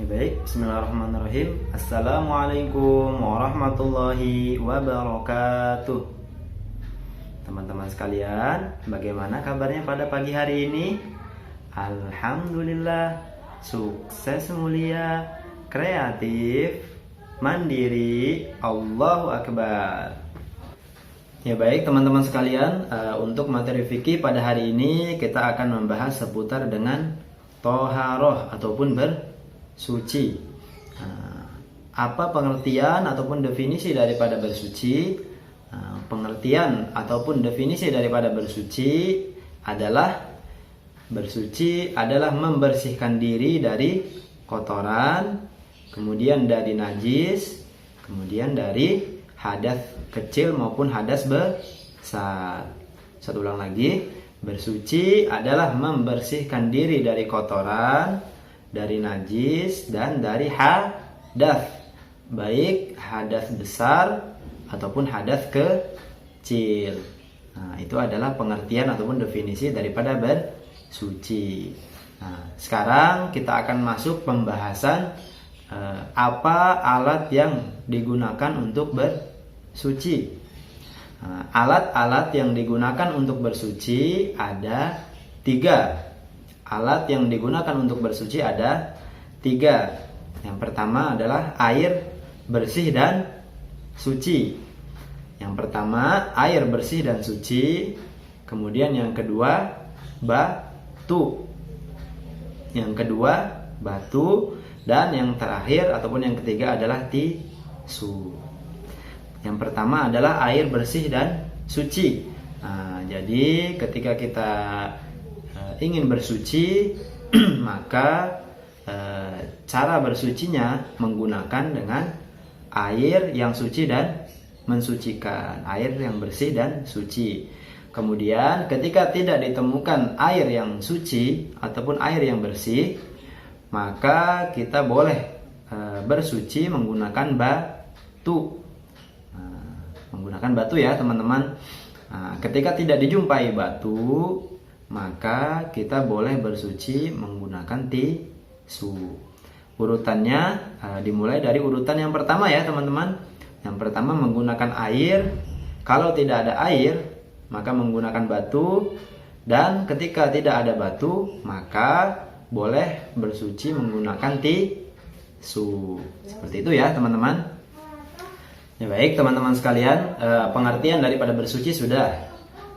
Baik, bismillahirrahmanirrahim. Assalamualaikum warahmatullahi wabarakatuh. Teman-teman sekalian, bagaimana kabarnya pada pagi hari ini? Alhamdulillah, sukses, mulia, kreatif, mandiri, Allahu Akbar. Ya baik teman-teman sekalian, untuk materi fikih pada hari ini kita akan membahas seputar dengan toharoh ataupun bersuci. Apa pengertian ataupun definisi daripada bersuci? Pengertian ataupun definisi daripada bersuci adalah membersihkan diri dari kotoran, kemudian dari najis, kemudian dari hadas kecil maupun hadas besar. Saya ulang lagi, bersuci adalah membersihkan diri dari kotoran, dari najis, dan dari hadas, baik hadas besar ataupun hadas kecil. Itu adalah pengertian ataupun definisi daripada bersuci. Sekarang kita akan masuk pembahasan apa alat yang digunakan untuk bersuci. Alat-alat yang digunakan untuk bersuci ada 3. Alat yang digunakan untuk bersuci ada 3. Yang pertama adalah air bersih dan suci. Yang pertama air bersih dan suci. Kemudian yang kedua batu. Yang kedua batu. Dan yang terakhir ataupun yang ketiga adalah tisu. Yang pertama adalah air bersih dan suci. Jadi ketika kita ingin bersuci, maka cara bersucinya menggunakan dengan air yang suci dan mensucikan. Air yang bersih dan suci. Kemudian ketika tidak ditemukan air yang suci ataupun air yang bersih, maka kita boleh bersuci menggunakan batu. Menggunakan batu ya teman-teman. Ketika tidak dijumpai batu, maka kita boleh bersuci menggunakan tisu. Urutannya dimulai dari urutan yang pertama ya teman-teman. Yang pertama menggunakan air. Kalau tidak ada air, maka menggunakan batu. Dan ketika tidak ada batu, maka boleh bersuci menggunakan tisu. Seperti itu ya teman-teman. Ya baik teman-teman sekalian, pengertian daripada bersuci sudah.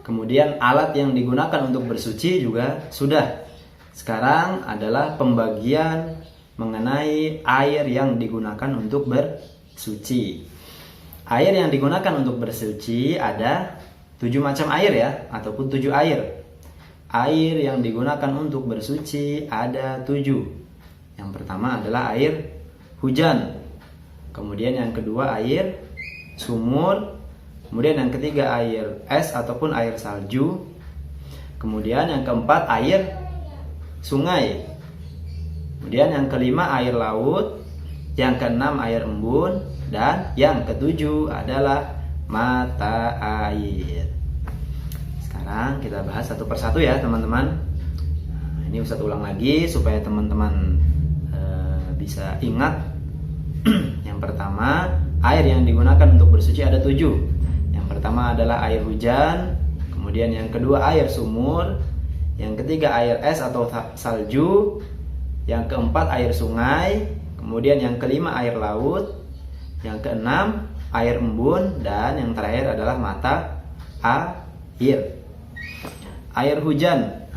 Kemudian alat yang digunakan untuk bersuci juga sudah. Sekarang adalah pembagian mengenai air yang digunakan untuk bersuci. Air yang digunakan untuk bersuci ada 7 macam air ya, ataupun 7 air. Air yang digunakan untuk bersuci ada 7. Yang pertama adalah air hujan. Kemudian yang kedua air sumur. Kemudian yang ketiga air es ataupun air salju. Kemudian yang keempat air sungai. Kemudian yang kelima air laut. Yang keenam air embun. Dan yang ketujuh adalah mata air. Sekarang kita bahas satu persatu ya teman-teman. Ini Ustadz ulang lagi supaya teman-teman bisa ingat. Yang pertama, air yang digunakan untuk bersuci ada 7. Yang pertama adalah air hujan. Kemudian yang kedua air sumur. Yang ketiga air es atau salju. Yang keempat air sungai. Kemudian yang kelima air laut. Yang keenam air embun. Dan yang terakhir adalah mata air. Air hujan.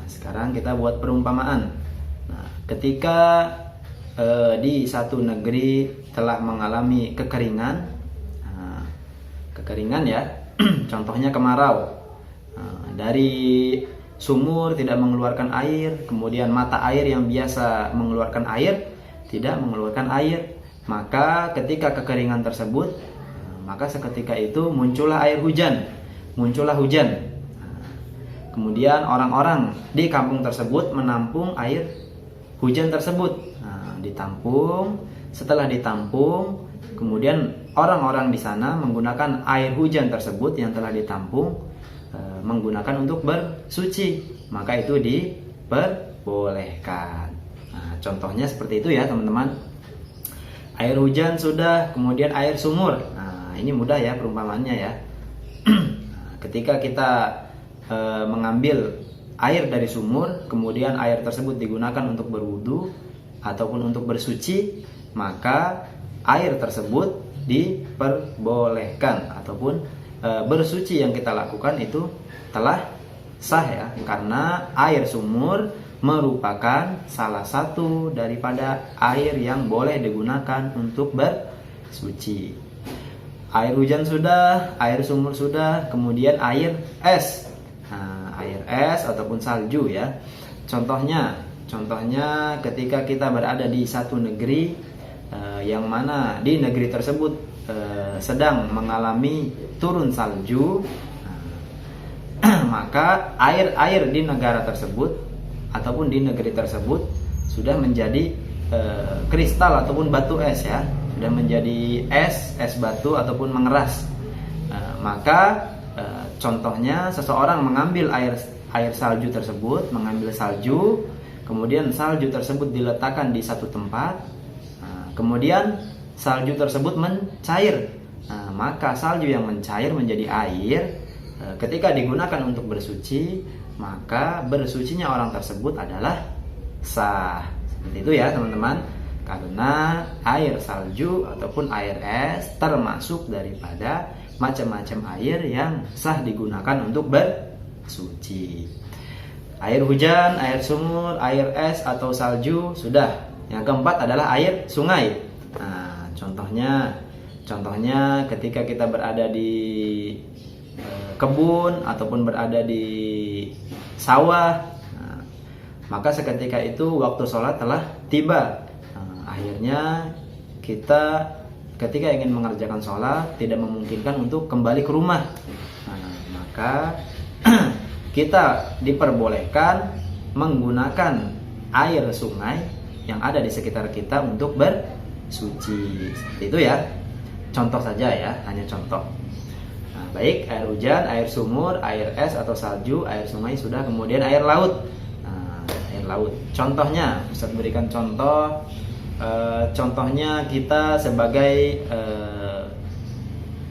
Sekarang kita buat perumpamaan. Ketika di satu negeri telah mengalami kekeringan, ya, contohnya kemarau. Dari sumur tidak mengeluarkan air, kemudian mata air yang biasa mengeluarkan air tidak mengeluarkan air, maka ketika kekeringan tersebut, maka seketika itu muncullah air hujan, muncullah hujan. Kemudian orang-orang di kampung tersebut menampung air hujan tersebut. Ditampung. Setelah ditampung, kemudian orang-orang di sana menggunakan air hujan tersebut yang telah ditampung menggunakan untuk bersuci. Maka itu diperbolehkan. Nah, contohnya seperti itu ya teman-teman. Air hujan sudah, kemudian air sumur. Nah, ini mudah ya perumpamaannya ya. Ketika kita mengambil air dari sumur, kemudian air tersebut digunakan untuk berwudu ataupun untuk bersuci, maka air tersebut diperbolehkan ataupun bersuci yang kita lakukan itu telah sah ya, karena air sumur merupakan salah satu daripada air yang boleh digunakan untuk bersuci. Air hujan sudah, air sumur sudah, kemudian air es. Nah, air es ataupun salju ya. Contohnya ketika kita berada di satu negeri yang mana di negeri tersebut sedang mengalami turun salju, maka air di negara tersebut ataupun di negeri tersebut sudah menjadi kristal ataupun batu es ya, sudah menjadi es batu ataupun mengeras. Maka contohnya seseorang mengambil air salju tersebut, mengambil salju, kemudian salju tersebut diletakkan di satu tempat, kemudian salju tersebut mencair. Maka salju yang mencair menjadi air. Ketika digunakan untuk bersuci, maka bersucinya orang tersebut adalah sah. Seperti itu ya teman-teman. Karena air salju ataupun air es termasuk daripada macam-macam air yang sah digunakan untuk bersuci. Air hujan, air sumur, air es atau salju sudah. Yang keempat adalah air sungai. Nah, contohnya ketika kita berada di kebun ataupun berada di sawah, maka seketika itu waktu sholat telah tiba. Akhirnya kita ketika ingin mengerjakan sholat tidak memungkinkan untuk kembali ke rumah, maka kita diperbolehkan menggunakan air sungai yang ada di sekitar kita untuk bersuci. Seperti itu ya. Contoh saja ya, hanya contoh. Baik, air hujan, air sumur, air es atau salju, air sungai sudah, kemudian air laut. Air laut. Contohnya, Ustaz berikan contoh. Contohnya kita sebagai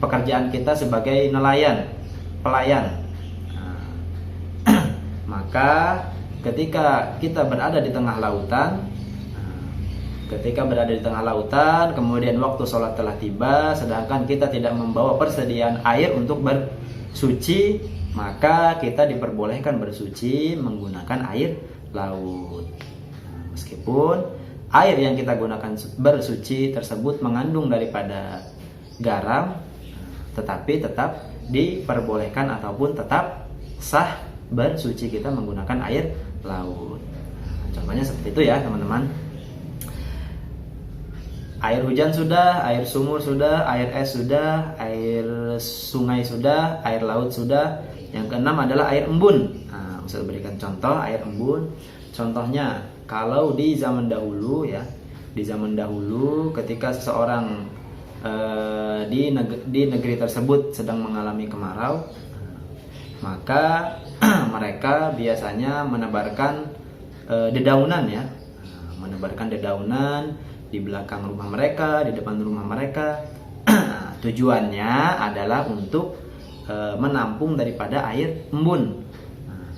pekerjaan kita sebagai nelayan, pelayan. Maka ketika kita berada di tengah lautan, kemudian waktu sholat telah tiba, sedangkan kita tidak membawa persediaan air untuk bersuci, maka kita diperbolehkan bersuci menggunakan air laut. Meskipun air yang kita gunakan bersuci tersebut mengandung daripada garam, tetapi tetap diperbolehkan ataupun tetap sah bersuci kita menggunakan air laut. Contohnya seperti itu ya teman-teman. Air hujan sudah, air sumur sudah, air es sudah, air sungai sudah, air laut sudah. Yang keenam adalah air embun. Ustaz berikan contoh air embun. Contohnya kalau di zaman dahulu ya, di zaman dahulu ketika seseorang di negeri tersebut sedang mengalami kemarau, maka mereka biasanya menebarkan dedaunan ya, menebarkan dedaunan di belakang rumah mereka, di depan rumah mereka. Tujuannya adalah untuk menampung daripada air embun.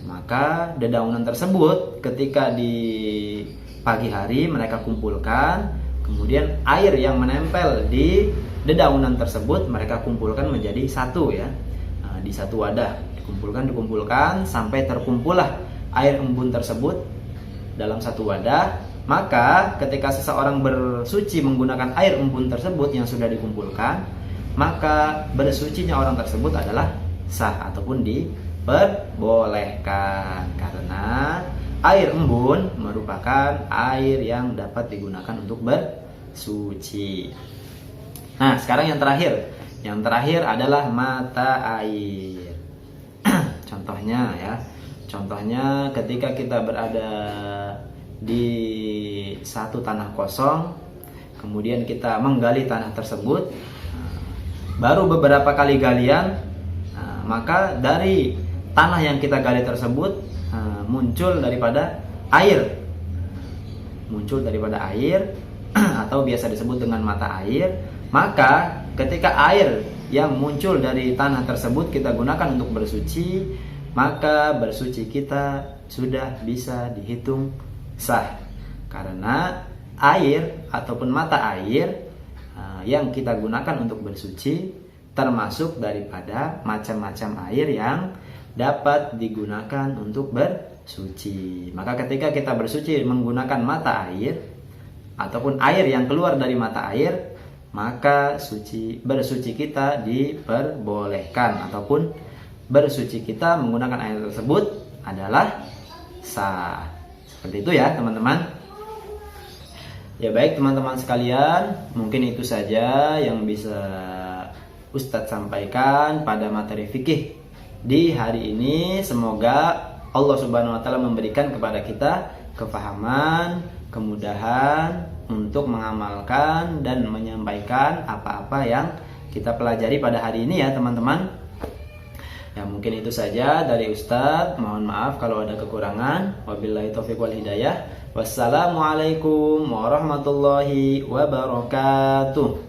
Maka dedaunan tersebut ketika di pagi hari mereka kumpulkan, kemudian air yang menempel di dedaunan tersebut mereka kumpulkan menjadi satu ya, di satu wadah, dikumpulkan sampai terkumpullah air embun tersebut dalam satu wadah. Maka ketika seseorang bersuci menggunakan air embun tersebut yang sudah dikumpulkan, maka bersucinya orang tersebut adalah sah ataupun diperbolehkan, karena air embun merupakan air yang dapat digunakan untuk bersuci. Nah, sekarang yang terakhir adalah mata air. Contohnya ketika kita berada di satu tanah kosong, kemudian kita menggali tanah tersebut, baru beberapa kali galian, maka dari tanah yang kita gali tersebut muncul daripada air. muncul daripada air atau biasa disebut dengan mata air, maka ketika air yang muncul dari tanah tersebut kita gunakan untuk bersuci, maka bersuci kita sudah bisa dihitung sah. Karena air ataupun mata air yang kita gunakan untuk bersuci termasuk daripada macam-macam air yang dapat digunakan untuk bersuci. Maka ketika kita bersuci menggunakan mata air ataupun air yang keluar dari mata air, maka bersuci kita diperbolehkan ataupun bersuci kita menggunakan air tersebut adalah sah. Seperti itu ya teman-teman. Ya baik teman-teman sekalian, mungkin itu saja yang bisa Ustadz sampaikan pada materi fikih di hari ini. Semoga Allah Subhanahu wa taala memberikan kepada kita kefahaman, kemudahan untuk mengamalkan dan menyampaikan apa-apa yang kita pelajari pada hari ini ya teman-teman. Ya mungkin itu saja dari Ustadz. Mohon maaf kalau ada kekurangan. Wabillahi taufiq wal hidayah. Wassalamualaikum warahmatullahi wabarakatuh.